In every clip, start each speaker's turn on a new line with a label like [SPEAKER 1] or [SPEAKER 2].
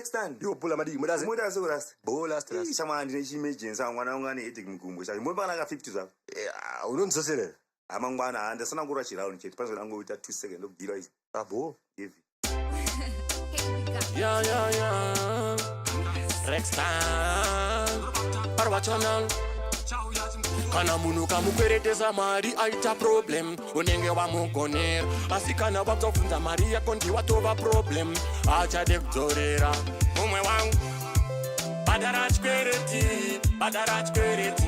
[SPEAKER 1] stand.
[SPEAKER 2] You pull a madi, mudazi.
[SPEAKER 1] Mudazi uras.
[SPEAKER 2] Bola stress.
[SPEAKER 1] Sama andine emergency angwana ungane etic mkumbu. Sa mbona ka 50 za.
[SPEAKER 2] Unonsosele.
[SPEAKER 1] Amangwana anda sana ngura chirauni cheti. Panzo nango uta 2 seconds okugira izi.
[SPEAKER 2] Abo.
[SPEAKER 1] Give.
[SPEAKER 3] Yeah. Rextan. Parwa channel. Kana munu kamukweretesa mari aita problem unenge wamugonera asi kana wabvunza mari yako ndiwatova problem achade kudzorera mumwe wangu badara chikwereti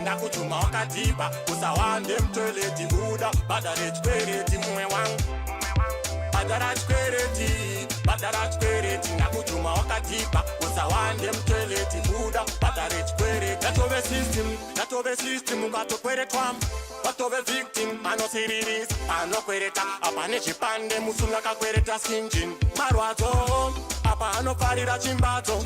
[SPEAKER 3] ndakutuma wakadhiba usawande mutoileti buda badare chikwereti mumwe wangu badara chikwereti ndakutuma wakadhiba usawande mutoileti buda badare chikwereti Natove system ungatokweretwa watove victim anosiriris anokwereta apa nechipande musuna kakwereta skinjin marwadzo apa anofarira chimbatso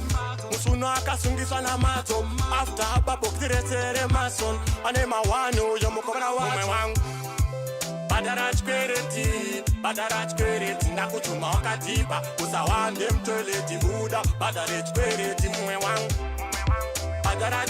[SPEAKER 3] musuna akasungiswa namadzo after ababoktiresere mason ane mawani uyo mukobra wumwe wangu badara chikwereti ndakutuma wakadhiba usawande mutoileti buda badare chikwereti mumwe wangu badara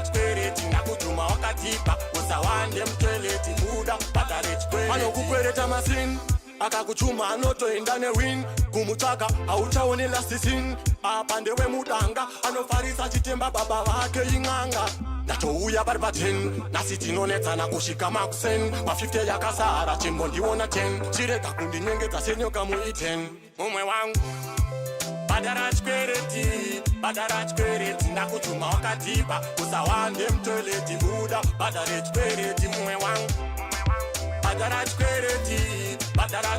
[SPEAKER 3] chikwereti ndakutuma wakadhiba usawande mutoileti buda badare chikwereti anokukwereta masini akakuchuma anotoenda newin kumutsvaka hauchaoni lasisin apa ndewemudanga anofarisa chitemba baba vake ing'anga ndatouya pari pa10 nasi tinonetsana kusvika makusen ma50 yakasara chimbondiona 10 chirega kundinyengedza senyoka mui10 mumwe wangu badara chikwereti ndakutuma wakadhiba usawande mutoileti buda badare chikwereti mumwe wangu badara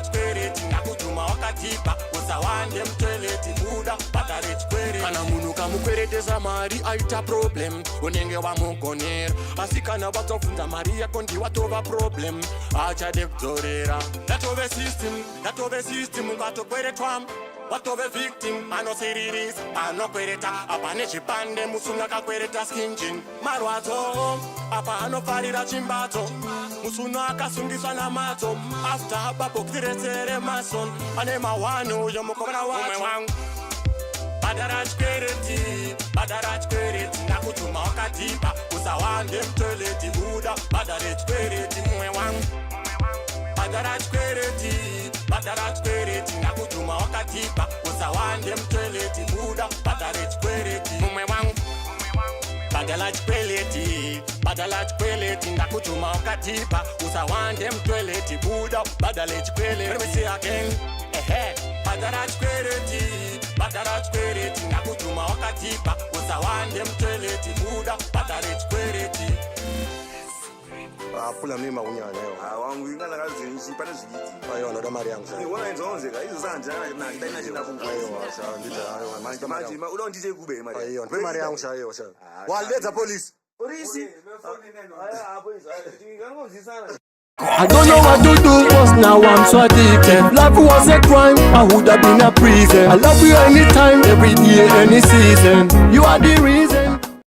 [SPEAKER 3] chikwereti ndakutuma wakadhiba usawande mutoileti buda badare chikwereti kana munhu kamukweretesa mari aita problem unenge wamugonera asi kana wabvunza mari yako ndiwatova problem achade kudzorera ndatove system ungatokweretwa watove victim anosiriris anokwereta apa nechipande musuna kakwereta skinjin marwadzo apa anofarira chimbatso musuna akasungiswa namadzo after ababoktiresere mason ane mawani uyo mukobra umwe wangu badara chikwereti ndakutuma wakadhiba usawande mutoileti buda badare chikwereti mumwe wangu badara chikwereti ndakutuma wakadhiba usawande mutoileti buda badare chikwereti mumwe wangu badala chikwereti ndakutuma wakadhiba usawande mutoileti buda badale chikwereti let me say again badara chikwereti ndakutuma wakadhiba usawande mutoileti buda badare chikwereti
[SPEAKER 2] Pula mima unyanya yo.
[SPEAKER 1] Wangu ingana kazinji pane zvigiti.
[SPEAKER 2] Ayo anoda mari yangu sasa.
[SPEAKER 1] Iwona nzonzeka izo sanje na ndaina chenda kungu.
[SPEAKER 2] Ayo sasa ndita ayo
[SPEAKER 1] manje uda undite kube mari.
[SPEAKER 2] Ayo ndipe mari yangu sasa ayo sasa. Waletha police.
[SPEAKER 1] Police.
[SPEAKER 3] I don't know what to do, cause now I'm so addicted. Life was a crime, I would have been a prison. I love you anytime, every day, any season. You are the reason.